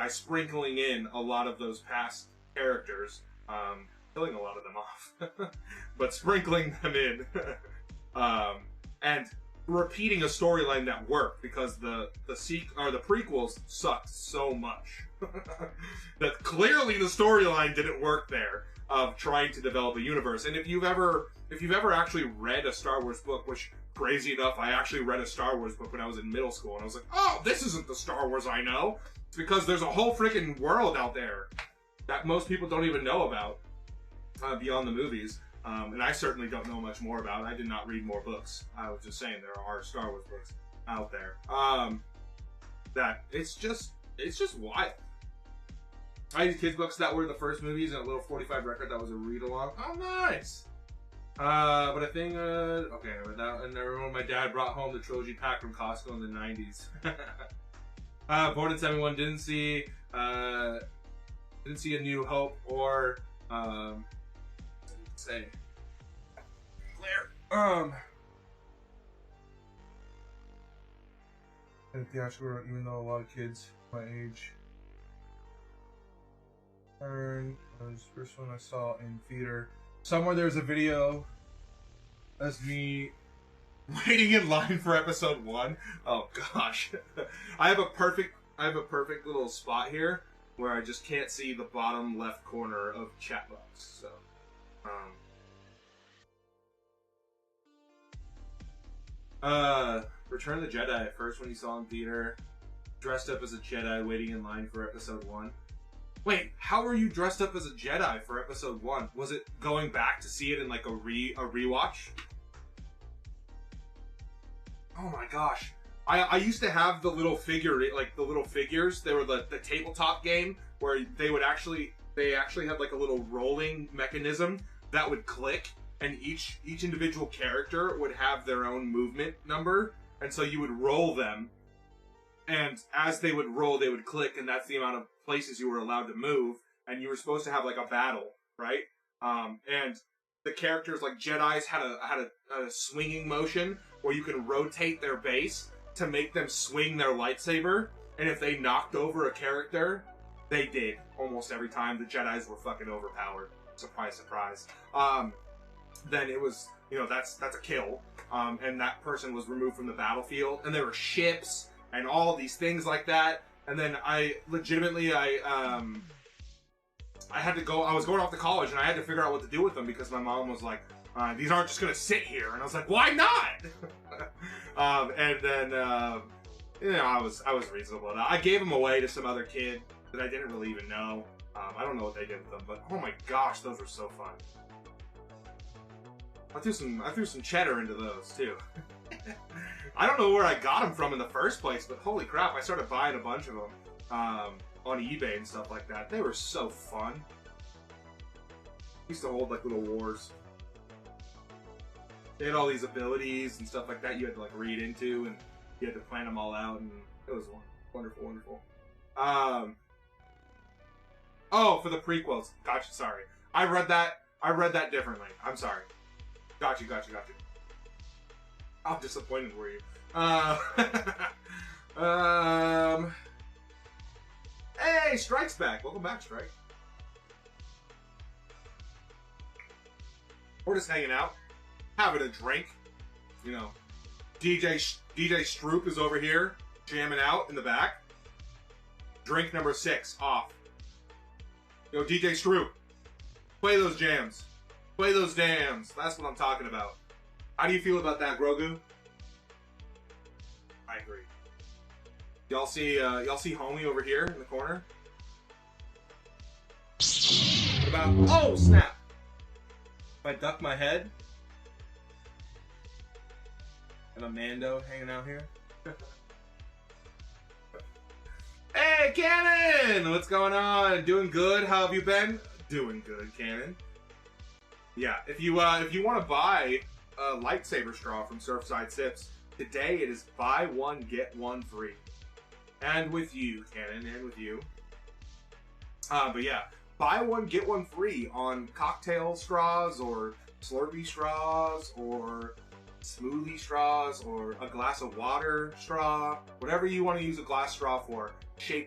by sprinkling in a lot of those past characters, killing a lot of them off, but sprinkling them in, and repeating a storyline that worked, because the prequels sucked so much that clearly the storyline didn't work there of trying to develop a universe. And if you've ever actually read a Star Wars book, which, crazy enough, I actually read a Star Wars book when I was in middle school, and I was like, oh, this isn't the Star Wars I know. It's because there's a whole freaking world out there that most people don't even know about beyond the movies. And I certainly don't know much more about it. I did not read more books. I was just saying there are Star Wars books out there. That it's just wild. I had kids books that were the first movies and a little 45 record that was a read along. Oh, nice. But I think okay, and I remember my dad brought home the trilogy pack from Costco in the 90s. Born in 71, didn't see A New Hope or say Claire. And theatrical, even though a lot of kids my age was the first one I saw in theater. Somewhere there's a video. That's me waiting in line for episode 1. Oh gosh, I have a perfect little spot here where I just can't see the bottom left corner of chat box. So, Return of the Jedi, first one you saw in theater, dressed up as a Jedi, waiting in line for episode 1. Wait, how were you dressed up as a Jedi for episode 1? Was it going back to see it in like a rewatch? Oh my gosh. I used to have the little figure, like the little figures. They were the tabletop game where they actually had like a little rolling mechanism that would click, and each individual character would have their own movement number, and so you would roll them, and as they would roll, they would click, and that's the amount of places you were allowed to move, and you were supposed to have like a battle, right? And the characters, like Jedis, had a swinging motion where you can rotate their base to make them swing their lightsaber, and if they knocked over a character, they did almost every time. The Jedis were fucking overpowered. Surprise, surprise. Then it was, that's a kill, and that person was removed from the battlefield, and there were ships and all these things like that. And then I had to go, I was going off to college, and I had to figure out what to do with them, because my mom was like, these aren't just going to sit here. And I was like, why not? And then, I was reasonable. I gave them away to some other kid that I didn't really even know. I don't know what they did with them, but oh my gosh, those were so fun. I threw some cheddar into those, too. I don't know where I got them from in the first place, but holy crap, I started buying a bunch of them on eBay and stuff like that. They were so fun. Used to hold like little wars. They had all these abilities and stuff like that you had to like read into, and you had to plan them all out, and it was wonderful, wonderful. Oh, for the prequels. Gotcha, sorry. I read that differently. I'm sorry. Gotcha. How disappointed were you? Hey, Strike's back. Welcome back, Strike. We're just hanging out, having a drink. DJ Stroop is over here, jamming out in the back. Drink number 6, off. Yo, DJ Stroop, play those jams. Play those dams. That's what I'm talking about. How do you feel about that, Grogu? I agree. Y'all see homie over here in the corner? What about... Oh, snap! If I duck my head... And a Mando hanging out here. Hey, Cannon! What's going on? Doing good? How have you been? Doing good, Cannon. Yeah, if you want to buy a lightsaber straw from Surfside Sips, today it is buy one, get one free. And with you, Cannon, and with you. But yeah, buy one, get one free on cocktail straws, or Slurpee straws, or smoothie straws, or a glass of water straw. Whatever you want to use a glass straw for. Shape